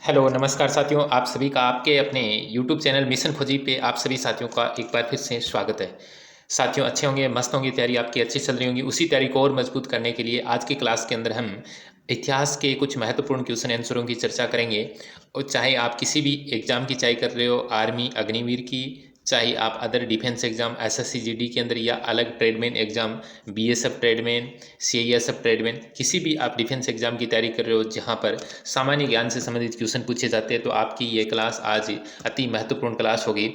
Hello नमस्कार साथियों, आप सभी का आपके अपने यूट्यूब चैनल मिशन फौजी पे आप सभी साथियों का एक बार फिर से स्वागत है। साथियों अच्छे होंगे, मस्त होंगी, तैयारी आपकी अच्छी चल रही होंगी। उसी तैयारी को और मजबूत करने के लिए आज की क्लास के अंदर हम इतिहास के कुछ महत्वपूर्ण क्वेश्चन आंसरों की चर्चा करेंगे। और चाहे आप किसी भी एग्जाम की तैयारी कर रहे हो, आर्मी अग्निवीर की, चाहे आप other defence exam SSC GD के अंदर या अलग tradesman exam BSF tradesman CISF tradesman, किसी भी आप डिफेंस एग्जाम की तैयारी कर रहे हो जहां पर सामान्य ज्ञान से संबंधित क्वेश्चन पूछे जाते हैं, तो आपकी ये क्लास आज अति महत्वपूर्ण क्लास होगी।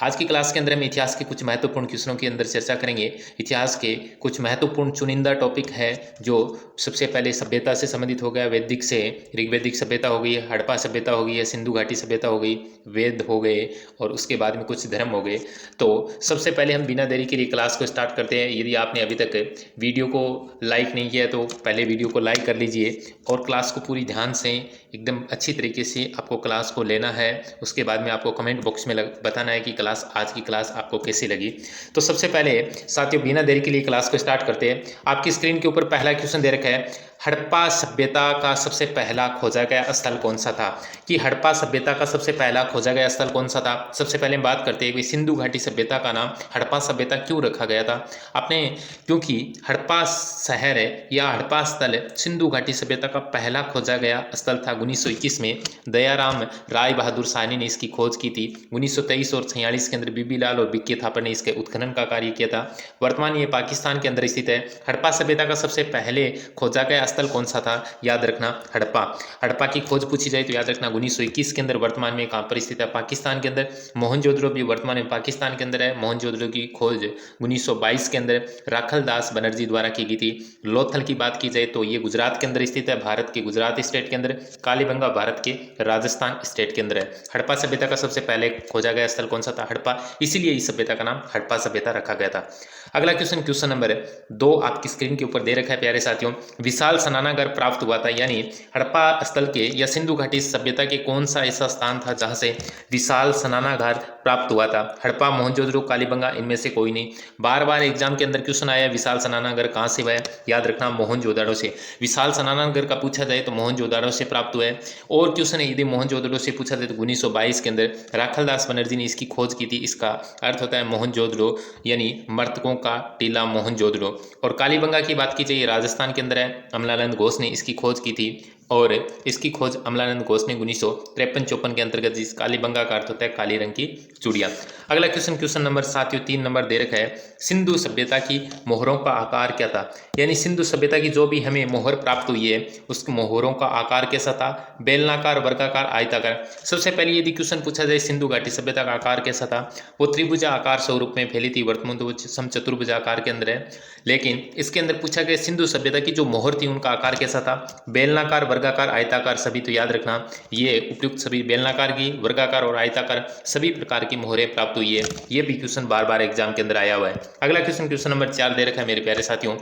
आज की क्लास के अंदर हम इतिहास के कुछ महत्वपूर्ण क्वेश्चनों के अंदर चर्चा करेंगे। इतिहास के कुछ महत्वपूर्ण चुनिंदा टॉपिक है जो सबसे पहले सभ्यता से संबंधित हो गया, वैदिक से ऋग्वैदिक सभ्यता हो गई, हड़प्पा सभ्यता हो गई है, सिंधु घाटी सभ्यता हो गई, वेद हो गए और उसके बाद में कुछ धर्म हो गए। तो सबसे पहले हम बिना देरी के लिए क्लास को स्टार्ट करते हैं। यदि आपने अभी तक वीडियो को लाइक नहीं किया है तो पहले वीडियो को लाइक कर लीजिए और क्लास को पूरी ध्यान से एकदम अच्छी तरीके से आपको क्लास को लेना है। उसके बाद में आपको कमेंट बॉक्स में बताना है कि आज की क्लास आपको कैसी लगी। तो सबसे पहले साथियों बिना देरी के लिए क्लास को स्टार्ट करते हैं। आपकी स्क्रीन के ऊपर पहला क्वेश्चन दे रखा है, हड़प्पा सभ्यता का सबसे पहला खोजा गया स्थल कौन सा था? कि हड़प्पा सभ्यता का सबसे पहला खोजा गया स्थल कौन सा था? सबसे पहले हम बात करते हैं कि सिंधु घाटी सभ्यता का नाम हड़प्पा सभ्यता क्यों रखा गया था। आपने क्योंकि हड़प्पा शहर है या हड़प्पा स्थल सिंधु घाटी सभ्यता का पहला खोजा गया स्थल था। 1921 में दयाराम राय बहादुर साहनी ने इसकी खोज की थी। 1923 और 1946 के अंदर बीबी लाल और बिक्की थापर ने इसके उत्खनन का कार्य किया था। वर्तमान ये पाकिस्तान के अंदर स्थित है। हड़प्पा सभ्यता का सबसे पहले खोजा गया स्थल कौन सा था? याद रखना हड़प्पा। हड़प्पा की खोज पूछी जाए तो याद रखना 1921 के अंदर। वर्तमान में कहाँ पर स्थित है? पाकिस्तान के अंदर। मोहनजोदड़ो भी वर्तमान में पाकिस्तान के अंदर है। मोहनजोदड़ो की खोज 1922 के अंदर राखल दास बनर्जी द्वारा की गई थी। लोथल की बात की जाए तो ये गुजरात के अंदर स्थित है, भारत के गुजरात स्टेट के अंदर। कालीबंगा भारत के राजस्थान स्टेट के अंदर है। हड़प्पा सभ्यता का सबसे पहले खोजा गया स्थल कौन सा था? हड़प्पा। इसीलिए इस सभ्यता का नाम हड़प्पा सभ्यता रखा गया था। अगला क्वेश्चन नंबर 2 आपकी स्क्रीन के ऊपर दे रखा है प्यारे साथियों। विशाल स्नानागार प्राप्त हुआ था, यानी हड़प्पा स्थल के या सिंधु घाटी सभ्यता के कौन सा ऐसा स्थान था जहां से विशाल स्नानागार प्राप्त हुआ था? हड़प्पा, मोहनजोदड़ो, कालीबंगा, इनमें से कोई नहीं। बार बार एग्जाम के अंदर क्वेश्चन आया विशाल स्नानागार कहाँ से हुआ है? याद रखना मोहनजोदड़ो से। विशाल स्नानागार का पूछा जाए तो मोहनजोदड़ो से प्राप्त हुआ है। और क्वेश्चन यदि मोहनजोदड़ो से पूछा जाए तो 1922 के अंदर राखलदास बनर्जी ने इसकी खोज की थी। इसका अर्थ होता है मोहनजोदड़ो, यानी मर्तकों का टीला मोहनजोदड़ो। और कालीबंगा की बात की जाए राजस्थान के अंदर है। अमलानंद घोष ने इसकी खोज की थी और इसकी खोज अमलानंद घोष ने 1953-54 के अंतर्गत, जिस कालीबंगा का अर्थ होता है काली रंग की चूड़िया। अगला क्वेश्चन नंबर साथियों 3 नंबर दे रखा है, सिंधु सभ्यता की मोहरों का आकार क्या था? यानी सिंधु सभ्यता की जो भी हमें मोहर प्राप्त हुई है उस मोहरों का आकार कैसा था? बेलनाकार, वर्गाकार, आयताकार। सबसे पहले यदि क्वेश्चन पूछा जाए सिंधु घाटी सभ्यता का आकार कैसा था, वो त्रिभुजा आकार स्वरूप में फैली थी। वर्तमान तो वो समचतुर्भुज आकार के अंदर है। लेकिन इसके अंदर पूछा गया सिंधु सभ्यता की जो मोहर थी उनका आकार कैसा था? बेलनाकार, वर्गाकार, आयताकार सभी। तो याद रखना ये उपयुक्त सभी बेलनाकार की, वर्गाकार और आयताकार सभी प्रकार की मोहरें प्राप्त हुई है। ये भी क्वेश्चन बार बार एग्जाम के अंदर आया हुआ है। अगला क्वेश्चन नंबर 4 दे रखा है मेरे प्यारे साथियों,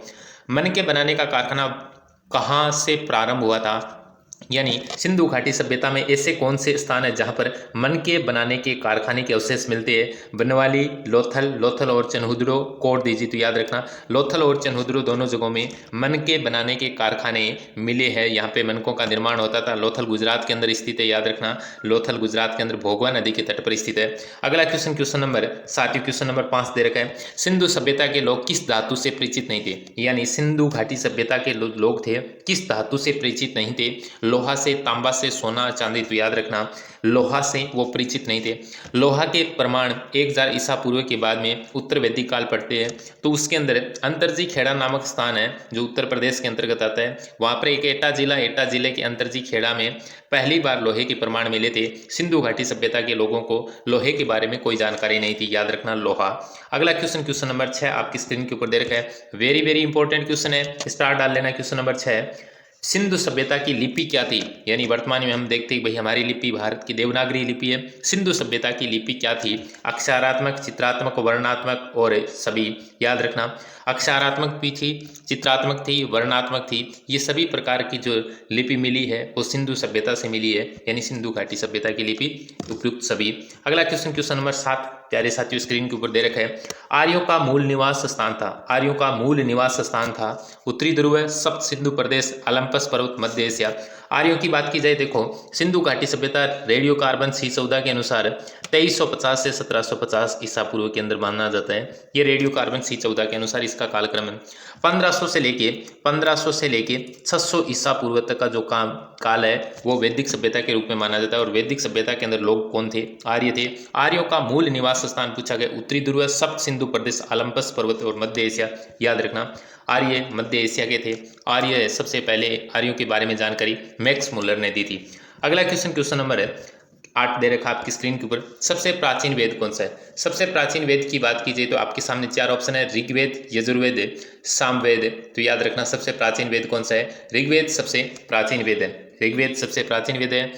मन के बनाने का कारखाना कहाँ से प्रारंभ हुआ था? यानी सिंधु घाटी सभ्यता में ऐसे कौन से स्थान है जहां पर मन के बनाने के कारखाने के अवशेष मिलते हैं? बनवाली, लोथल और चनहुदड़ो कोड दीजिए। तो याद रखना लोथल और चनहुदड़ो दोनों जगहों में मन के बनाने के कारखाने मिले हैं। यहाँ पे मनकों का निर्माण होता था। लोथल गुजरात के अंदर स्थित है, याद रखना लोथल गुजरात के अंदर भोगवा नदी के तट पर स्थित है। अगला क्वेश्चन नंबर साथियों क्वेश्चन नंबर 5 दे रखा है, सिंधु सभ्यता के लोग किस धातु से परिचित नहीं थे? यानी सिंधु घाटी सभ्यता के लोग थे किस धातु से परिचित नहीं थे? लोहा से, तांबा से, सोना, चांदी। तो याद रखना लोहा से वो परिचित नहीं थे। लोहा के प्रमाण 1000 ईसा पूर्व के बाद में उत्तर वैदिक काल पढ़ते हैं तो उसके अंदर अंतरजी खेड़ा नामक स्थान है जो उत्तर प्रदेश के अंतर्गत आता है। वहां पर एक एटा जिले के अंतरजी खेड़ा में पहली बार लोहे के प्रमाण मिले थे। सिंधु घाटी सभ्यता के लोगों को लोहे के बारे में कोई जानकारी नहीं थी। याद रखना लोहा। अगला क्वेश्चन नंबर 6 आपकी स्क्रीन के ऊपर दे रखा है, वेरी वेरी इंपॉर्टेंट क्वेश्चन है, स्टार डाल लेना। क्वेश्चन नंबर 6, सिंधु सभ्यता की लिपि क्या थी? यानी वर्तमान में हम देखते हैं भाई हमारी लिपि भारत की देवनागरी लिपि है। सिंधु सभ्यता की लिपि क्या थी? अक्षरात्मक, चित्रात्मक, वर्णात्मक और सभी। याद रखना अक्षरात्मक भी थी, चित्रात्मक थी, वर्णात्मक थी। ये सभी प्रकार की जो लिपि मिली है वो सिंधु सभ्यता से मिली है, यानी सिंधु घाटी सभ्यता की लिपि उपयुक्त सभी। अगला क्वेश्चन नंबर 7 प्यारे साथियों स्क्रीन के ऊपर दे रखा है, आर्यों का मूल निवास स्थान था। आर्यों का मूल निवास स्थान था उत्तरी ध्रुव, सप्त सिंधु प्रदेश, ओलंपस पर्वत, मध्य एशिया। आर्यों की बात की जाए, देखो सिंधु घाटी सभ्यता रेडियो कार्बन C14 के अनुसार 2350 से 1750 ईसा पूर्व के अंदर माना जाता है। ये रेडियो कार्बन C14 के अनुसार इसका कालक्रम है। 1500 से लेके 600 ईसा पूर्व तक का जो काल है वो वैदिक सभ्यता के रूप में माना जाता है। और वैदिक सभ्यता के अंदर लोग कौन थे? आर्य थे। आर्यों का मूल निवास स्थान पूछा गया उत्तरी ध्रुव, सप्त सिंधु प्रदेश, ओलंपस पर्वत और मध्य एशिया। याद रखना, आर्य मध्य एशिया के थे। आर्य सबसे पहले आर्यों के बारे में जानकारी मैक्स मुलर ने दी थी। अगला क्वेश्चन नंबर है 8 दे रखा आपकी स्क्रीन के ऊपर। सबसे प्राचीन वेद कौन सा है? सबसे प्राचीन वेद की बात की जाए तो आपके सामने 4 ऑप्शन है, ऋग्वेद, यजुर्वेद, सामवेद। तो याद रखना सबसे प्राचीन वेद कौन सा है? ऋग्वेद सबसे प्राचीन वेद है। ऋग्वेद सबसे प्राचीन वेद है।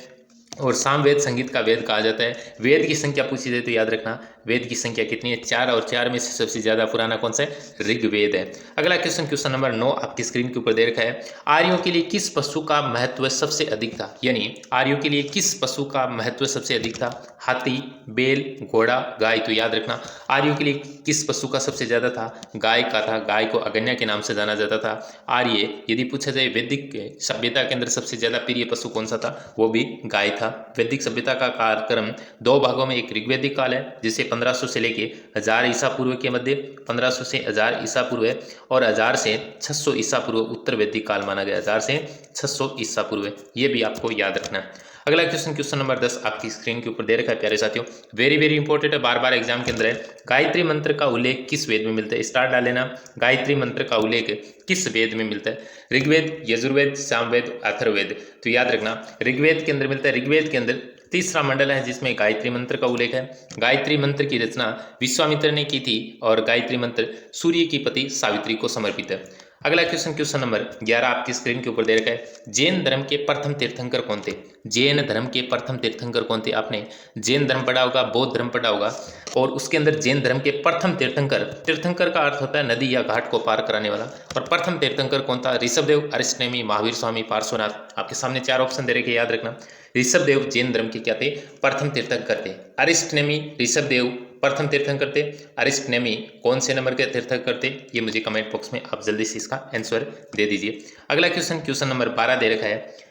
और सामवेद संगीत का वेद कहा जाता है। वेद की संख्या पूछी जाए तो याद रखना वेद की संख्या कितनी है? 4, और 4 में से सबसे ज्यादा पुराना कौन सा है? ऋग्वेद है। अगला क्वेश्चन नंबर 9 आपकी स्क्रीन के ऊपर दे रखा है। आर्यों के लिए किस पशु का महत्व सबसे अधिक था? यानी आर्यों के लिए किस पशु का महत्व सबसे अधिक था? हाथी, बैल, घोड़ा, गाय। तो याद रखना आर्यों के लिए किस पशु का सबसे ज्यादा था? गाय का था। गाय को अगन्या के नाम से जाना जाता था। आर्य यदि पूछा जाए वैदिक सभ्यता के अंदर सबसे ज्यादा प्रिय पशु कौन सा था? वो भी गाय था। वैदिक सभ्यता का कालक्रम 2 भागों में, एक ऋग्वैदिक काल है जिसे 1500 से लेके 1000 ईसा पूर्व के मध्य, 1500 से 1000 ईसा पूर्व है, और 1000 से 600 ईसा पूर्व उत्तर वैदिक काल माना गया। 1000 से 600 ईसा पूर्व है, ये भी आपको याद रखना है। अगला क्वेश्चन नंबर 10 आपकी स्क्रीन के ऊपर दे रखा है प्यारे साथियों। वेरी वेरी इंपॉर्टेंट है, बार बार एग्जाम के अंदर है। गायत्री मंत्र का उल्लेख किस वेद में मिलता है? स्टार डाल लेना। गायत्री मंत्र का उल्लेख किस वेद में मिलता है? ऋग्वेद, यजुर्वेद, सामवेद, अथर्ववेद। तो याद रखना ऋग्वेद के अंदर मिलता है। ऋग्वेद के अंदर तीसरा मंडल है जिसमें गायत्री मंत्र का उल्लेख है। गायत्री मंत्र की रचना विश्वामित्र ने की थी और गायत्री मंत्र सूर्य की पति सावित्री को समर्पित है। अगला क्वेश्चन नंबर 11 आपकी स्क्रीन के ऊपर दे रखा है। जैन धर्म के प्रथम तीर्थंकर कौन थे? जैन धर्म के प्रथम तीर्थंकर कौन थे? आपने जैन धर्म पढ़ा होगा, बौद्ध धर्म पढ़ा होगा, और उसके अंदर जैन धर्म के प्रथम तीर्थंकर, तीर्थंकर का अर्थ होता है नदी या घाट को पार कराने वाला, और प्रथम तीर्थंकर कौन था? ऋषभदेव, अरिष्टनेमी, महावीर स्वामी, पार्श्वनाथ। आपके सामने 4 ऑप्शन दे रखे, याद रखना। ऋषभदेव जैन धर्म के क्या थे? प्रथम तीर्थंकर थे। अरिष्टनेमी, ऋषभदेव प्रथम तीर्थंकर थे। अरिष्टनेमी कौन से नंबर के तीर्थंकर थे? ये मुझे कमेंट बॉक्स में आप जल्दी से इसका आंसर दे दीजिए। अगला क्वेश्चन नंबर 12 दे रखा है।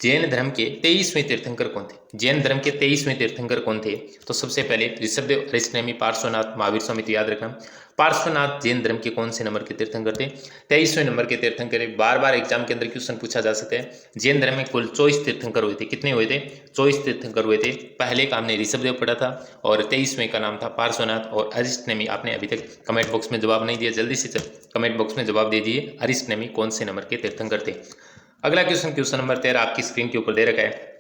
जैन धर्म के 23वें तीर्थंकर कौन थे? जैन धर्म के 23वें तीर्थंकर कौन थे? तो सबसे पहले ऋषभदेव, अरिष्टनेमी, पार्श्वनाथ, महावीर स्वामी। तो याद रखना पार्श्वनाथ जैन धर्म के कौन से नंबर के तीर्थंकर थे? 23वें नंबर के तीर्थंकर। बार बार एग्जाम के अंदर क्वेश्चन पूछा जा सकता है। जैन धर्म में कुल 24 तीर्थंकर हुए थे। कितने हुए थे? 24 तीर्थंकर हुए थे। पहले का हमने ऋषभदेव पढ़ा था और 23वें का नाम था पार्श्वनाथ। और अरिष्टनेमी आपने अभी तक कमेंट बॉक्स में जवाब नहीं दिया, जल्दी से कमेंट बॉक्स में जवाब दे दीजिए, अरिष्टनेमी कौन से नंबर के तीर्थंकर थे। अगला क्वेश्चन नंबर 13 आपकी स्क्रीन के ऊपर दे रखा है।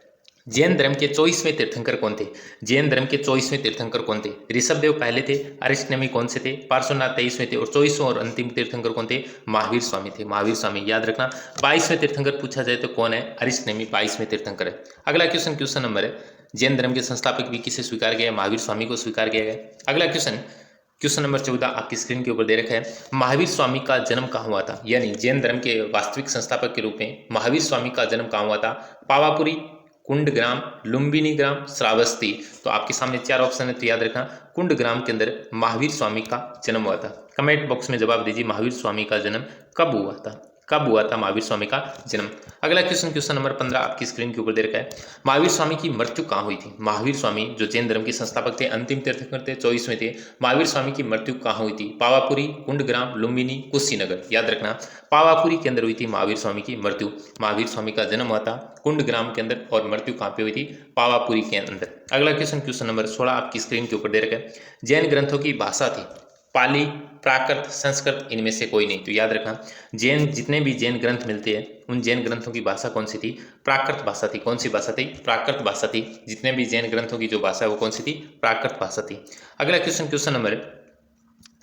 जैन धर्म के 24वें तीर्थंकर कौन थे? जैन धर्म के 24वें तीर्थंकर कौन थे? ऋषभदेव पहले थे, अरिष्टनेमी कौन से थे? पार्श्वनाथ 23वें थे, और 24वें और अंतिम तीर्थंकर कौन थे? महावीर स्वामी थे। महावीर स्वामी याद रखना। 22वें तीर्थंकर पूछा जाए तो कौन है? अरिष्टनेमी 22वें तीर्थंकर है। अगला क्वेश्चन नंबर है जैन धर्म के संस्थापक भी किसे स्वीकार किया? महावीर स्वामी को स्वीकार किया गया। अगला क्वेश्चन नंबर 14 आपकी स्क्रीन के ऊपर दे रखा है। महावीर स्वामी का जन्म कहाँ हुआ था? यानी जैन धर्म के वास्तविक संस्थापक के रूप में महावीर स्वामी का जन्म कहाँ हुआ था? पावापुरी, कुंडग्राम, लुम्बिनी ग्राम, श्रावस्ती। तो आपके सामने 4 ऑप्शन है, तो याद रखना कुंडग्राम के अंदर महावीर स्वामी का जन्म हुआ था। कमेंट बॉक्स में जवाब दीजिए महावीर स्वामी का जन्म कब हुआ था? कब हुआ था महावीर स्वामी का जन्म? अगला क्वेश्चन नंबर 15 आपकी स्क्रीन के ऊपर दे रखा है। महावीर स्वामी की मृत्यु कहाँ हुई थी? महावीर स्वामी जो जैन धर्म के संस्थापक थे, अंतिम तीर्थंकर थे, 24वें थे। महावीर स्वामी की मृत्यु कहाँ हुई थी? पावापुरी, कुंडग्राम, लुम्बिनी, कुशीनगर। याद रखना पावापुरी के अंदर हुई थी महावीर स्वामी की मृत्यु। महावीर स्वामी का जन्म हुआ था कुंडग्राम के अंदर और मृत्यु कहाँ पे हुई थी? पावापुरी के अंदर। अगला क्वेश्चन नंबर 16 आपकी स्क्रीन के ऊपर दे रखा है। जैन ग्रंथों की भाषा थी पाली, प्राकृत, संस्कृत, इनमें से कोई नहीं। तो याद रखना जैन जितने भी जैन ग्रंथ मिलते हैं उन जैन ग्रंथों की भाषा कौन सी थी? प्राकृत भाषा थी। कौन सी भाषा थी? प्राकृत भाषा थी। जितने भी जैन ग्रंथों की जो भाषा है वो कौन सी थी? प्राकृत भाषा थी। अगला क्वेश्चन नंबर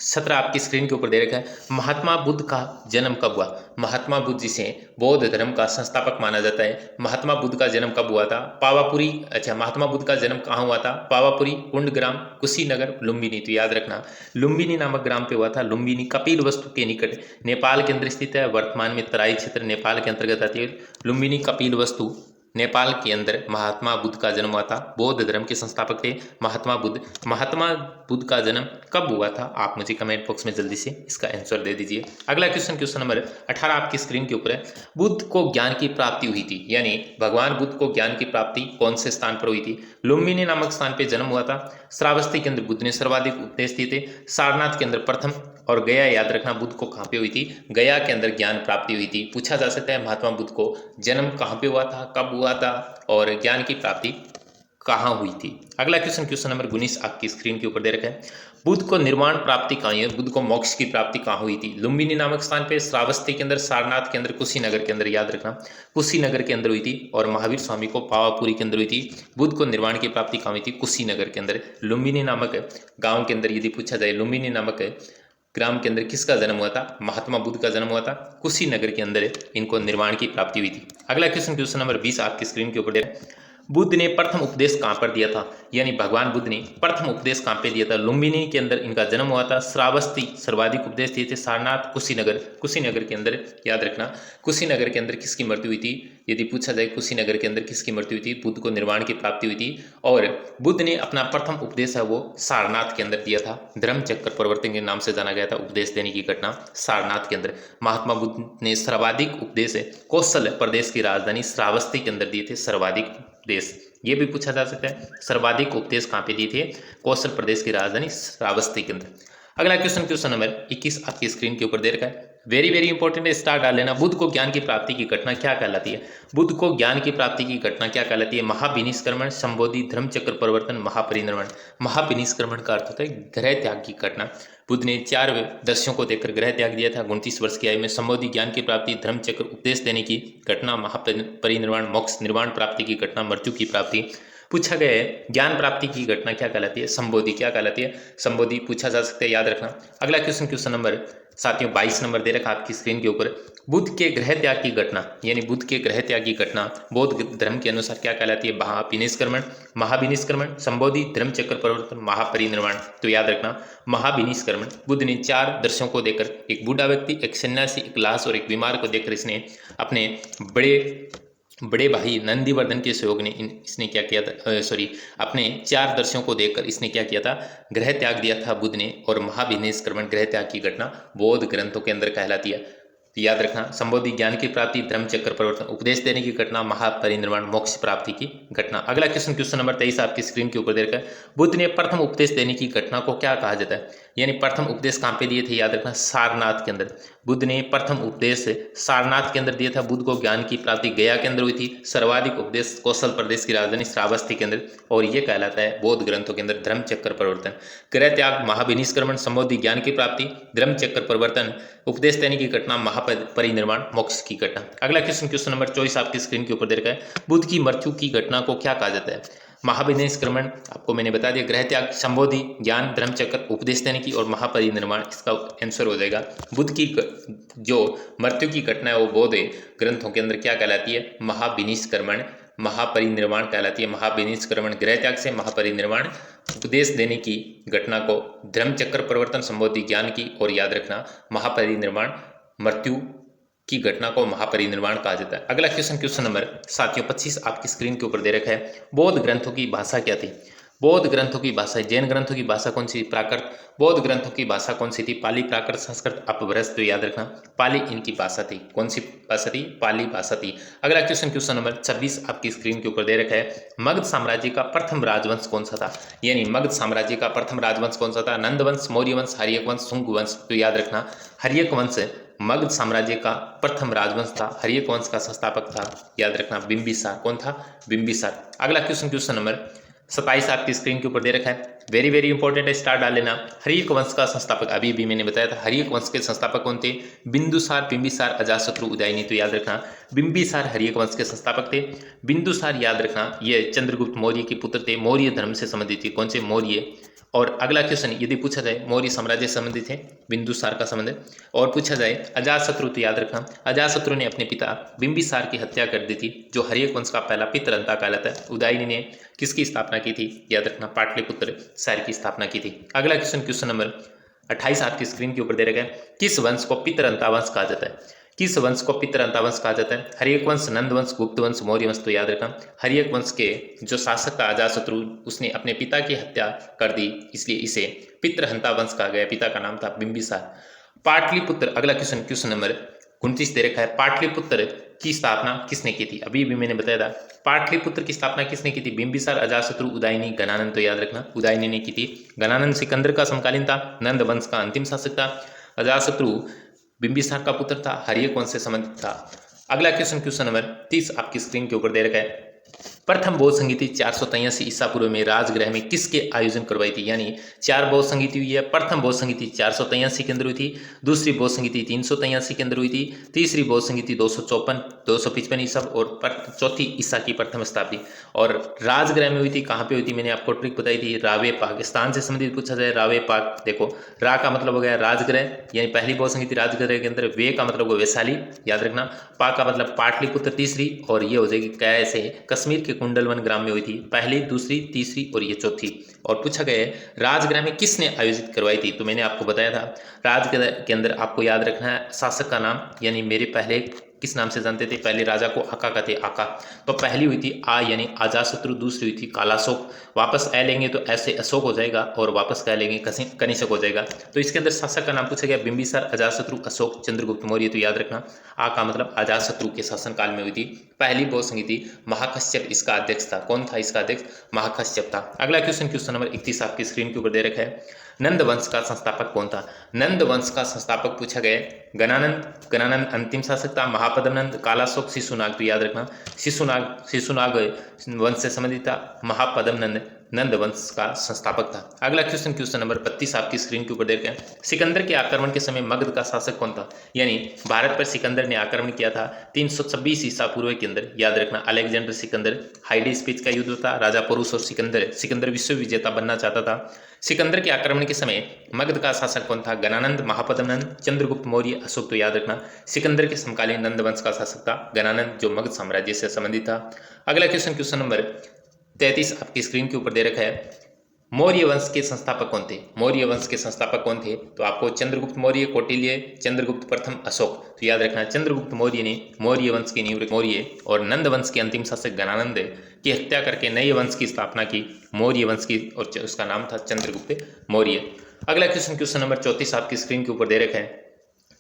17 आपकी स्क्रीन के ऊपर दे रखा है। महात्मा बुद्ध का जन्म कब हुआ? महात्मा बुद्ध जिसे बौद्ध धर्म का संस्थापक माना जाता है, महात्मा बुद्ध का जन्म कब हुआ था? पावापुरी। अच्छा, महात्मा बुद्ध का जन्म कहाँ हुआ था? पावापुरी, कुंडग्राम, कुशीनगर, लुम्बिनी। तो याद रखना लुम्बिनी नामक ग्राम पे हुआ था। लुम्बिनी कपिल वस्तु के निकट नेपाल के अंदर स्थित है। वर्तमान में तराई क्षेत्र नेपाल के अंतर्गत आती है। लुम्बिनी कपिल वस्तु नेपाल के अंदर महात्मा बुद्ध का जन्म हुआ था। बौद्ध धर्म के संस्थापक थे महात्मा बुद्ध। महात्मा बुद्ध का जन्म कब हुआ था? आप मुझे कमेंट बॉक्स में जल्दी से इसका आंसर दे दीजिए। अगला क्वेश्चन नंबर 18 आपकी स्क्रीन के ऊपर है। बुद्ध को ज्ञान की प्राप्ति हुई थी, यानी भगवान बुद्ध को ज्ञान की प्राप्ति कौन से स्थान पर हुई थी? लुम्बिनी नामक स्थान पर जन्म हुआ था। श्रावस्ती के अंदर बुद्ध ने सर्वाधिक उपदेश दिए थे। सारनाथ के अंदर प्रथम, और गया याद रखना बुद्ध को कहाँ पे हुई थी? गया के अंदर ज्ञान प्राप्ति हुई थी। पूछा जा सकता है महात्मा बुद्ध को जन्म कहाँ पे हुआ था, कब हुआ था और ज्ञान की प्राप्ति कहाँ हुई थी? अगला क्वेश्चन नंबर 19 आपकी स्क्रीन के ऊपर दे रखा है। बुद्ध को निर्वाण प्राप्ति कहाँ है? बुद्ध को मोक्ष की प्राप्ति कहाँ हुई थी? लुम्बिनी नामक स्थान पे, श्रावस्ती के अंदर, सारनाथ के अंदर, कुशीनगर के अंदर, याद रखना कुशीनगर के अंदर हुई थी। और महावीर स्वामी को पावापुरी के अंदर हुई थी। बुद्ध को निर्वाण की प्राप्ति कहाँ हुई थी? कुशीनगर के अंदर। लुम्बिनी नामक गाँव के अंदर यदि पूछा जाए, लुम्बिनी नामक ग्राम के अंदर किसका जन्म हुआ था? महात्मा बुद्ध का जन्म हुआ था। कुशीनगर के अंदर इनको निर्वाण की प्राप्ति हुई थी। अगला क्वेश्चन नंबर 20 आपकी स्क्रीन के ऊपर है। बुद्ध ने प्रथम उपदेश कहाँ पर दिया था? यानी भगवान बुद्ध ने प्रथम उपदेश कहाँ पे दिया था? लुम्बिनी के अंदर इनका जन्म हुआ था। श्रावस्ती सर्वाधिक उपदेश दिए थे। सारनाथ, कुशीनगर, कुशीनगर के अंदर याद रखना कुशीनगर के अंदर किसकी मृत्यु हुई थी? यदि पूछा जाए कुशीनगर के अंदर किसकी मृत्यु हुई थी? बुद्ध को निर्वाण की प्राप्ति हुई थी। और बुद्ध ने अपना प्रथम उपदेश है वो सारनाथ के अंदर दिया था। धर्म चक्र प्रवर्तन के नाम से जाना गया था उपदेश देने की घटना सारनाथ के अंदर। महात्मा बुद्ध ने सर्वाधिक उपदेश कौशल प्रदेश की राजधानी श्रावस्ती के अंदर दिए थे। सर्वाधिक उपदेश ये भी पूछा जा सकता है, सर्वाधिक उपदेश कहाँ पे दिए थे? कौशल प्रदेश की राजधानी श्रावस्ती के अंदर। अगला क्वेश्चन नंबर 21 आपकी स्क्रीन के ऊपर दे रखा है। वेरी वेरी इंपॉर्टेंट है, स्टार डाल लेना। बुद्ध को ज्ञान की प्राप्ति की घटना क्या कहलाती है? बुद्ध को ज्ञान की प्राप्ति की घटना क्या कहलाती है? महाविनिष्क्रमण, संबोधि, धर्मचक्र परिवर्तन, महापरिनिर्वाण। महाविनिष्क्रमण का अर्थ होता है ग्रह त्याग की घटना। बुद्ध ने 4 दस्युओं को देखकर ग्रह त्याग दिया था 29 वर्ष की आयु में। संबोधि ज्ञान की प्राप्ति, धर्मचक्र उपदेश देने की घटना, महापरिनिर्वाण मोक्ष निर्वाण प्राप्ति की घटना, मृत्यु की प्राप्ति। पूछा गया है ज्ञान प्राप्ति की घटना क्या कहलाती है? संबोधि क्या कहलाती है? संबोधि पूछा जा सकता है, याद रखना। अगला क्वेश्चन नंबर साथियों 22 नंबर दे रखा आपकी स्क्रीन के ऊपर। बुद्ध के ग्रह त्याग की घटना, यानी बुद्ध के ग्रह त्याग की घटना बौद्ध धर्म के अनुसार क्या कहलाती है? महाविनिष्क्रमण, महाविनिष्क्रमण, संबोधि, धर्मचक्र परिवर्तन, महापरिनिर्वाण। तो याद रखना महाविनिष्क्रमण। बुद्ध ने 4 दर्शकों को देकर, एक बूढ़ा व्यक्ति, एक सन्यासी, एक लाश और एक बीमार को देखकर इसने अपने बड़े भाई नंदीवर्धन के सहयोग ने इसने क्या किया था? अपने 4 दर्शकों को देखकर इसने क्या किया था? ग्रह त्याग दिया था बुद्ध ने। और महाविनिष्क्रमण ग्रह त्याग की घटना बौद्ध ग्रंथों के अंदर कहलाती है। तो याद रखना संबोधि ज्ञान की प्राप्ति, धर्मचक्र परिवर्तन, उपदेश देने की घटना, महापरिनिर्वाण, मोक्ष प्राप्ति की घटना। अगला क्वेश्चन नंबर 23 आपकी स्क्रीन के ऊपर देखकर। बुद्ध ने प्रथम उपदेश देने की घटना को क्या कहा जाता है? यानी प्रथम उपदेश कहाँ पे दिए थे? याद रखना सारनाथ के अंदर। बुद्ध ने प्रथम उपदेश सारनाथ के अंदर दिया था। बुद्ध को ज्ञान की प्राप्ति गया के अंदर हुई थी। सर्वाधिक उपदेश कौशल प्रदेश की राजधानी श्रावस्ती के अंदर। और ये कहलाता है बौद्ध ग्रंथों के अंदर धर्मचक्र परिवर्तन। ग्रह त्याग, महाविनिष्क्रमण, संबोधि ज्ञान की प्राप्ति, धर्मचक्र परिवर्तन, उपदेश देने की घटना, महापरिनिर्वाण, मोक्ष की घटना। अगला क्वेश्चन नंबर 24 आपकी स्क्रीन के ऊपर दे रखा है। बुद्ध की मृत्यु की घटना को क्या कहा जाता है? महाविनिष्क्रमण आपको मैंने बता दिया, गृह त्याग, संबोधि ज्ञान, धर्मचक्र, उपदेश देने की और महापरिनिर्वाण इसका आंसर हो जाएगा। बुद्ध की जो मृत्यु की घटना है वो बौद्ध ग्रंथों के अंदर क्या कहलाती है? महाविनिष्क्रमण, महापरिनिर्वाण कहलाती है। महाविनिष्क्रमण गृह त्याग से, महापरिनिर्वाण उपदेश देने की घटना को, धर्मचक्र परिवर्तन संबोधि ज्ञान की, और याद रखना महापरिनिर्वाण मृत्यु की घटना को महापरिनिर्वाण कहा जाता है। अगला क्वेश्चन नंबर साथियों 25 आपकी स्क्रीन के ऊपर दे रखा है। बौद्ध ग्रंथों की भाषा क्या थी? बौद्ध ग्रंथों की भाषा, जैन ग्रंथों की भाषा कौन सी? प्राकृत। बौद्ध ग्रंथों की भाषा कौन सी थी? पाली, प्राकृत, संस्कृत, अपभ्रंश। तो याद रखना पाली इनकी भाषा थी। कौन सी भाषा थी? पाली भाषा थी। अगला क्वेश्चन नंबर 26 आपकी स्क्रीन के ऊपर दे रखा है। मगध साम्राज्य का प्रथम राजवंश कौन सा था? यानी मगध साम्राज्य का प्रथम राजवंश कौन सा था? नंद वंश, मौर्य वंश, हर्यक वंश, शुंग वंश। तो याद रखना हर्यक वंश मगध साम्राज्य का प्रथम राजवंश था। हर्यक वंश का संस्थापक था, याद रखना, बिंबिसार। कौन था? बिंबिसार। अगला क्वेश्चन नंबर 27 आपकी स्क्रीन के ऊपर दे रखा है। वेरी वेरी इंपॉर्टेंट है, स्टार डाल लेना। हर्यक वंश का संस्थापक अभी भी मैंने बताया था। हर्यक वंश के संस्थापक कौन थे? बिंदुसार, बिंबिसार, अजातशत्रु, उदयनी। तो याद रखना बिंबिसार हर्यक वंश के संस्थापक थे। बिंदुसार याद रखना ये चंद्रगुप्त मौर्य के पुत्र थे, मौर्य धर्म से संबंधित थे। कौन से? मौर्य। और अगला क्वेश्चन यदि पूछा जाए मौर्य साम्राज्य से संबंधित है, बिंदुसार का संबंध है। और पूछा जाए अजातशत्रु, तो याद रखना अजातशत्रु ने अपने पिता बिंबिसार की हत्या कर दी थी, जो हर्यक वंश का पहला पितरंता कहलाता है। उदयनी ने किसकी स्थापना की थी? याद रखना पाटलिपुत्र शहर की स्थापना की थी। अगला क्वेश्चन नंबर 28 आपकी स्क्रीन के ऊपर दे रखा है। किस वंश को पितरंता वंश कहा जाता है? किस वंश को पितृहंता वंश कहा जाता है? हर्यक वंश, नंद वंश, गुप्त वंश, मौर्य वंश। तो याद रखना हर्यक वंश के जो शासक था अजातशत्रु, उसने अपने पिता की हत्या कर दी, इसलिए इसे पितृहंता वंश कहा गया। पिता का नाम था बिंबिसार। पाटलिपुत्र, अगला क्वेश्चन, क्वेश्चन नंबर 29 दे रखा है। पाटलिपुत्र की स्थापना किसने की थी? अभी भी मैंने बताया था। पाटलिपुत्र की स्थापना किसने की थी? बिंबिसार, अजातशत्रु, उदयनी, गणानंद। तो याद रखना उदयनी ने की थी। गणानंद सिकंदर का समकालीन था, नंद वंश का अंतिम शासक था। अजातशत्रु बिंबिसार का पुत्र था, हर्यक वंश से संबंधित था। अगला क्वेश्चन, क्वेश्चन नंबर 30 आपकी स्क्रीन के ऊपर दे रखा है। प्रथम बौद्ध संगीति 483 ईसा पूर्व में राजगृह में किसके आयोजन करवाई थी? यानी 4 बौद्ध संगीति हुई है। प्रथम बौद्ध संगीति 483 के अंदर हुई थी, दूसरी बौद्ध संगीति 383 के अंदर हुई थी, तीसरी बौद्ध संगीति 254 255 ईसा और चौथी ईसा की प्रथम शताब्दी। और राजगृह में हुई थी। कहाँ पे हुई थी? मैंने आपको ट्रिक बताई थी, रावे पाक। स्थान से संबंधित पूछा जाए, रावे पाक। देखो रा का मतलब हो गया राजगृह, यानी पहली बौद्ध संगीति राजगृह के अंदर। वे का मतलब हो वैशाली, याद रखना। पा का मतलब पाटलिपुत्र तीसरी, और ये हो जाएगी कैसे कश्मीर के कुंडलवन ग्राम में हुई थी, पहली, दूसरी, तीसरी और ये चौथी। और पूछा गया है राजगृह में किसने आयोजित करवाई थी? तो मैंने आपको बताया था राजगृह के अंदर आपको याद रखना है शासक का नाम, यानी मेरे पहले किस नाम से जानते थे? पहले राजा को आका कहते, आका। तो पहली हुई थी आ यानी अजातशत्रु, दूसरी हुई थी कालाशोक। वापस ए लेंगे तो ऐसे अशोक हो जाएगा, और वापस क लेंगे कनिष्क हो जाएगा। तो इसके अंदर शासक का नाम पूछा गया बिंबिसार, अजातशत्रु, अशोक, चंद्रगुप्त मौर्य। तो याद रखना आ का मतलब अजातशत्रु के शासनकाल में हुई थी पहली बौद्ध संगीति। महाकश्यप इसका अध्यक्ष था। कौन था इसका अध्यक्ष? महाकश्यप था। अगला क्वेश्चन, क्वेश्चन नंबर 31 आपकी स्क्रीन के ऊपर दे रखा है। नंद वंश का संस्थापक कौन था? नंद वंश का संस्थापक पूछा गया गणानंद। गणानंद अंतिम शासक था। महापद्मनंद, कालाशोक, शिशुनाग। तो याद रखना शिशुनाग वंश से संबंधित था। महापद्मनंद नंद वंश का संस्थापक था। अगला क्वेश्चन, क्वेश्चन नंबर 32 आपकी स्क्रीन के ऊपर देख रहे हैं। सिकंदर के आक्रमण के समय मगध का शासक कौन था? यानी भारत पर सिकंदर ने आक्रमण किया था 326 ईसा पूर्व के अंदर। याद रखना अलेक्जेंडर सिकंदर, हाइडी स्पीच का युद्ध था। राजा पुरुष और सिकंदर विश्व विजेता बनना चाहता था। सिकंदर के आक्रमण के समय मगध का शासक कौन था? गणानंद, महापद्मनंद, चंद्रगुप्त मौर्य, अशोक। तो याद रखना सिकंदर के समकालीन नंद वंश का शासक था गणानंद, जो मगध साम्राज्य से संबंधित था। अगला क्वेश्चन, क्वेश्चन नंबर 33 आपकी स्क्रीन के ऊपर दे रखा है। मौर्य वंश के संस्थापक कौन थे? मौर्य वंश के संस्थापक कौन थे? तो आपको चंद्रगुप्त मौर्य, कौटिल्य, चंद्रगुप्त प्रथम, अशोक। तो याद रखना चंद्रगुप्त मौर्य ने मौर्य वंश की नींव मौर्य और नंद वंश के अंतिम शासक गणानंद की हत्या करके नए वंश की स्थापना की, मौर्य वंश की, और उसका नाम था चंद्रगुप्त मौर्य। अगला क्वेश्चन, क्वेश्चन नंबर 34 आपकी स्क्रीन के ऊपर दे रखा है।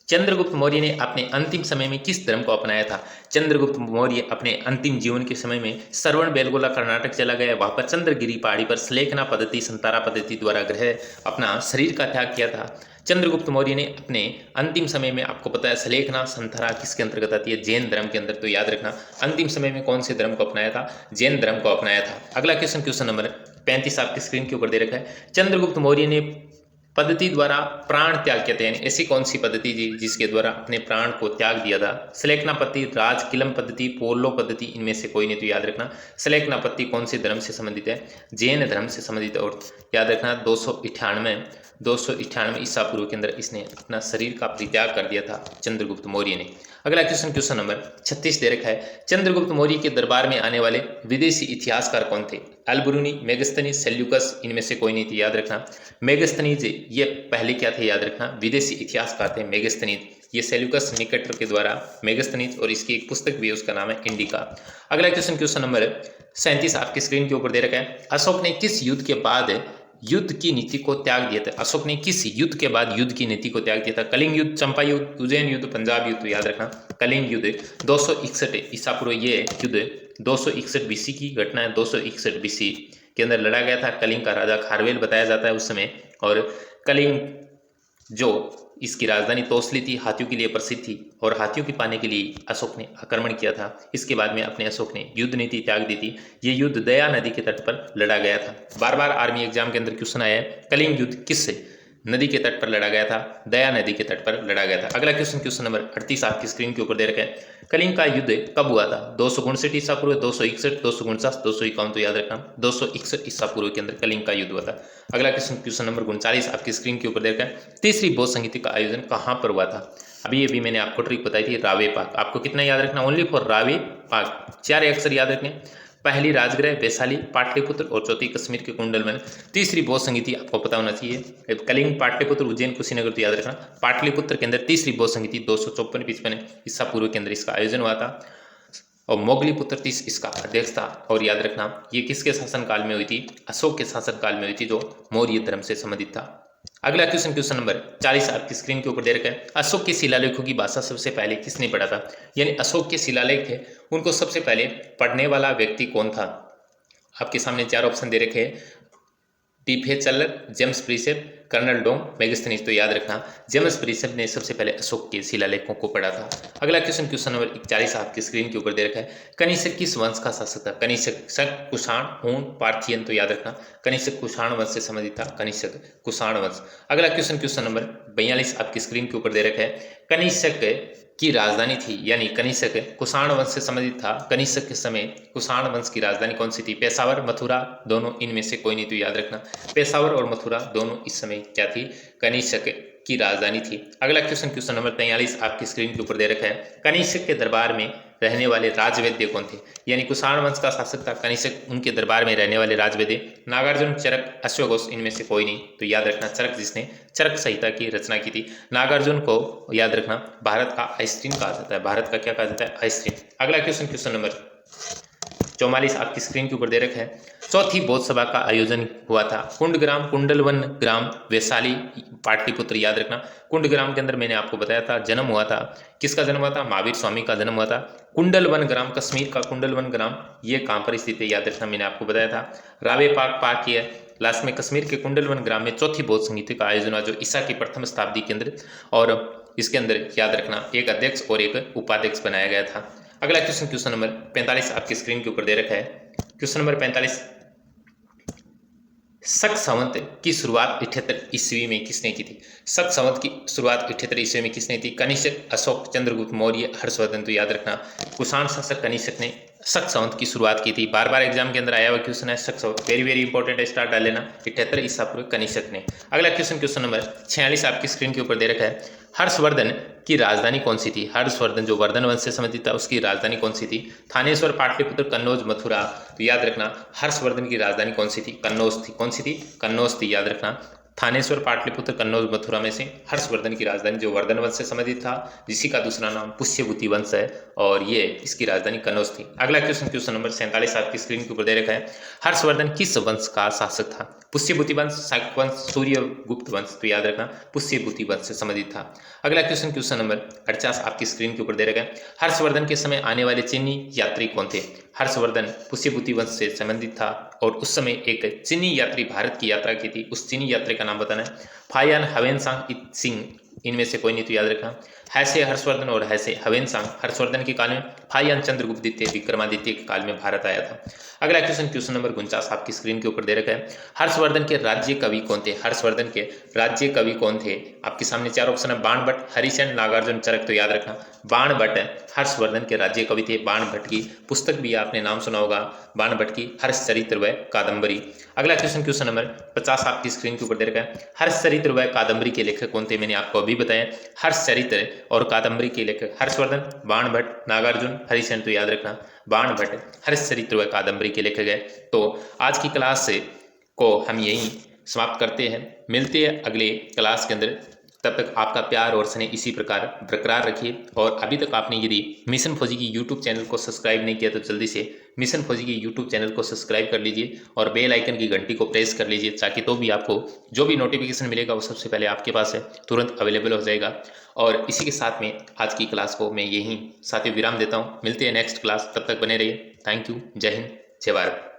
चंद्रगुप्त मौर्य ने अपने अंतिम समय में किस धर्म को अपनाया था? चंद्रगुप्त मौर्य अपने अंतिम जीवन के समय में श्रवण बेलगोला कर्नाटक चला गया। वहां पर चंद्रगिरी पहाड़ी पर स्लेखना पद्धति, संतारा पद्धति द्वारा ग्रह अपना शरीर का त्याग किया था। चंद्रगुप्त मौर्य ने अपने अंतिम समय में, आपको पता है स्लेखना संतारा किसके अंतर्गत आती है? जैन धर्म के अंदर। तो याद रखना अंतिम समय में कौन से धर्म को अपनाया था? जैन धर्म को अपनाया था। अगला क्वेश्चन, क्वेश्चन नंबर 35 आपकी स्क्रीन के ऊपर दे रखा है। चंद्रगुप्त मौर्य ने पद्धति द्वारा प्राण त्याग किया था, यानी ऐसी कौन सी पद्धति थी जिसके द्वारा अपने प्राण को त्याग दिया था? स्लेखना पद्धति, राज किलम पद्धति, पोलो पद्धति, इनमें से कोई नहीं। तो याद रखना स्लेखना पद्धति कौन से धर्म से संबंधित है? जैन धर्म से संबंधित। और याद रखना 298 ईसा पूर्व के अंदर इसने अपना शरीर का परित्याग कर दिया था चंद्रगुप्त मौर्य ने। अगला क्वेश्चन, क्वेश्चन नंबर 36 दे रखा है। चंद्रगुप्त मौर्य के दरबार में आने वाले विदेशी इतिहासकार कौन थे? अलबरूनी, मेगस्थनीज, सेल्यूकस, इनमें से कोई नहीं थी। याद रखना मेगस्थनीज ये पहले क्या थे? याद रखना विदेशी इतिहासकार थे मेगस्थनीज। ये सेल्यूकस निकेटर के द्वारा मेगस्थनीज, और इसकी एक पुस्तक भी है, उसका नाम है इंडिका। अगला क्वेश्चन, क्वेश्चन नंबर 37 आपकी स्क्रीन के ऊपर दे रखा है। अशोक ने किस युद्ध के बाद युद्ध की नीति को त्याग दिया था? अशोक ने किस युद्ध के बाद युद्ध की नीति को त्याग दिया था? कलिंग युद्ध, चंपा युद्ध, उज्जैन युद्ध, पंजाब युद्ध। तो याद रखना कलिंग युद्ध 261 ईसा पूर्व, ये युद्ध 261 बीसी की घटना है। 261 बीसी के अंदर लड़ा गया था। कलिंग का राजा खारवेल बताया जाता है उस समय। और कलिंग जो इसकी राजधानी तोसली थी, हाथियों के लिए प्रसिद्ध थी, और हाथियों की पाने के लिए अशोक ने आक्रमण किया था। इसके बाद में अपने अशोक ने युद्ध नीति त्याग दी थी। ये युद्ध दया नदी के तट पर लड़ा गया था। बार बार आर्मी एग्जाम के अंदर क्वेश्चन आया है, कलिंग युद्ध किससे नदी के तट पर लड़ा गया था? दया नदी के तट पर लड़ा गया था। अगला क्वेश्चन, क्वेश्चन नंबर 38 आपकी स्क्रीन के ऊपर दे रखा है। कलिंग का युद्ध कब हुआ था? 259 ईसा पूर्व, 261, 249, 251। तो याद रखना 261 ईसा पूर्व के अंदर कलिंग का युद्ध हुआ था। अगला क्वेश्चन, क्वेश्चन नंबर 39 आपकी स्क्रीन के ऊपर दे रखा है। तीसरी बौद्ध संगीति का आयोजन कहाँ पर हुआ था? अभी मैंने आपको ट्रिक बताई थी, रावे पाक। आपको कितना याद रखना? ओनली फॉर रावे पाक, 4 अक्षर याद रखने। पहली राजगृह वैशाली पाटलिपुत्र और चौथी कश्मीर के कुंडलवन। तीसरी बौद्ध संगीति आपको पता होना चाहिए, कलिंग पाटलिपुत्र उज्जैन कुशीनगर तो याद रखना। पाटलिपुत्र के अंदर तीसरी बौद्ध संगीति 254 ईसा पूर्व के अंदर इसका आयोजन हुआ था और मोगलीपुत्र 30 इसका अध्यक्ष था। और याद रखना ये किसके शासनकाल में हुई थी, अशोक के शासनकाल में हुई थी, जो मौर्य धर्म से संबंधित था। अगला क्वेश्चन नंबर 40 आपकी स्क्रीन के ऊपर दे रखा है। अशोक के शिलालेखों की भाषा सबसे पहले किसने पढ़ा था, यानी अशोक के शिलालेख थे उनको सबसे पहले पढ़ने वाला व्यक्ति कौन था। आपके सामने 4 ऑप्शन दे रखे हैं, टीफे-चल्लर, जेम्स प्रीसेप, कर्नल डोंग, मेगास्थनीज। तो याद रखना जेम्स प्रीसेप ने सबसे पहले अशोक के शिलालेखों को पढ़ा था। अगला क्वेश्चन नंबर 41 आपकी स्क्रीन के ऊपर दे रखा है। कनिष्क किस वंश का शासक था, कनिष्क, शक, कुषाण, हूण, पार्थियन। तो याद रखना कनिष्क कुषाण वंश से संबंधित था, कनिष्क कुषाण वंश। अगला क्वेश्चन नंबर 42 आपकी स्क्रीन के ऊपर दे रखा है। कनिष्क की राजधानी थी, यानी कनिष्क कुषाण वंश से संबंधित था। कनिष्क के समय कुषाण वंश की राजधानी कौन सी थी, पेशावर, मथुरा, दोनों इनमें से कोई नहीं। तो याद रखना पेशावर और मथुरा दोनों इस समय क्या थी, कनिष्क की राजधानी थी। अगला क्वेश्चन नंबर 43 आपकी स्क्रीन के ऊपर दे रखा है। कनिष्क के दरबार में रहने वाले राजवैद्य कौन थे, यानी कुषाण वंश का शासक था कनिष्क, उनके दरबार में रहने वाले राजवैद्य नागार्जुन, चरक, अश्वघोष, इनमें से कोई नहीं। तो याद रखना चरक, जिसने चरक संहिता की रचना की थी। नागार्जुन को याद रखना भारत का आइंस्टीन कहा जाता है, भारत का क्या कहा जाता है, आइंस्टीन। अगला क्वेश्चन नंबर 44 आपकी स्क्रीन के ऊपर दे रखा है। चौथी बौद्ध सभा का आयोजन हुआ था कुंडग्राम, कुंडलवन ग्राम, वैशाली, पाटलिपुत्र। याद रखना कुंडग्राम के अंदर मैंने आपको बताया था जन्म हुआ था, किसका जन्म हुआ था, महावीर स्वामी का जन्म हुआ था। कुंडलवन ग्राम कश्मीर का कुंडलवन ग्राम ये कहाँ पर स्थित है, याद रखना मैंने आपको बताया था रावे पाक की है। लास्ट में कश्मीर के कुंडलवन ग्राम में चौथी बौद्ध संगीति का आयोजन हुआ, जो ईसा की प्रथम शताब्दी के अंदर, और इसके अंदर याद रखना एक अध्यक्ष और एक उपाध्यक्ष बनाया गया था। अगला क्वेश्चन नंबर 45 आपकी स्क्रीन के ऊपर दे रखा है। क्वेश्चन नंबर 45, शक संवत की शुरुआत 78 ईस्वी में किसने की थी, शक संवत की शुरुआत 78 ईस्वी में किसने की, कनिष्क, अशोक, चंद्रगुप्त मौर्य, हर्षवर्धन। तो याद रखना कुषाण शासक कनिष्क ने शक संवत की शुरुआत की थी। बार बार एग्जाम के अंदर आया हुआ क्वेश्चन है शक संवत, वेरी वेरी इंपॉर्टेंट है, स्टार डाल लेना, 78 ईसा पूर्व कनिष्क ने। अगला क्वेश्चन नंबर 46 आपकी स्क्रीन के ऊपर दे रखा है। हर्षवर्धन की राजधानी कौन सी थी, हर्षवर्धन जो वर्धन वंश से संबंधित था उसकी राजधानी कौन सी थी, थानेश्वर, पाटलिपुत्र, कन्नौज, मथुरा। तो याद रखना हर्षवर्धन की राजधानी कौन सी थी, कन्नौज थी। कौन सी थी, कन्नौज थी। याद रखना थानेश्वर, पाटलिपुत्र, कन्नौज, मथुरा में से हर्षवर्धन की राजधानी जो वर्धन वंश से संबंधित था, जिसी का दूसरा नाम पुष्यभूति वंश है, और ये इसकी राजधानी कन्नौज थी। अगला क्वेश्चन नंबर 47 आपकी स्क्रीन के ऊपर दे रखा है। हर्षवर्धन किस वंश का शासक था, पुष्यभूति वंश, शाक वंश, सूर्यगुप्त वंश। तो याद रखना पुष्यभूति वंश से संबंधित था। अगला क्वेश्चन नंबर 48 आपकी स्क्रीन के ऊपर दे रखा है। हर्षवर्धन के समय आने वाले चीनी यात्री कौन थे, हर्षवर्धन पुष्यभूति वंश से संबंधित था और उस समय एक चीनी यात्री भारत की यात्रा की थी, उस चीनी यात्री का नाम बताना है। फायान, हवेनसांग सिंह, इनमें से कोई नहीं। तो याद रखना हैसे हर्षवर्धन और हैसे हवेनसांग हर्षवर्धन के काल में, फायान चंद्रगुप्त द्वितीय विक्रमादित्य के काल में भारत आया था। अगला क्वेश्चन नंबर 49 आपकी स्क्रीन के ऊपर दे रखा है। हर्षवर्धन के राज्य कवि कौन थे, हर्षवर्धन के राज्य कवि कौन थे। आपके सामने 4 ऑप्शन है, बाणभट्ट, हरिसेन, नागार्जुन, चरक। तो याद रखना बाणभट्ट हर्षवर्धन के राज्य कवि थे। बाणभट्ट की पुस्तक भी आपने नाम सुना होगा, बाणभट्ट की हर्षचरित्र व कादम्बरी। अगला क्वेश्चन नंबर 50 आपकी स्क्रीन के ऊपर दे रखा है। हर्षचरित्र व कादम्बरी के लेखक कौन थे, मैंने आपको अभी बताया। हर्षचरित्र और कादम्बरी के लेखक हर्षवर्धन, बाणभट्ट, नागार्जुन, हरिसेन। तो याद रखना बाणभट्ट हर्षचरित्र व कादम्बरी के लेखक है। तो आज की क्लास को हम यहीं समाप्त करते हैं, मिलते हैं अगले क्लास के अंदर। तब तक आपका प्यार और स्नेह इसी प्रकार बरकरार रखिए। और अभी तक आपने यदि मिशन फौजी की यूट्यूब चैनल को सब्सक्राइब नहीं किया तो जल्दी से मिशन फौजी की यूट्यूब चैनल को सब्सक्राइब कर लीजिए और बेल आइकन की घंटी को प्रेस कर लीजिए, ताकि तो भी आपको जो भी नोटिफिकेशन मिलेगा वो सबसे पहले आपके पास है, तुरंत अवेलेबल हो जाएगा। और इसी के साथ में आज की क्लास को मैं यहीं साथियों विराम देता हूँ। मिलते हैं नेक्स्ट क्लास, तब तक बने रहिए। Thank you. जय हिंद, जय भारत।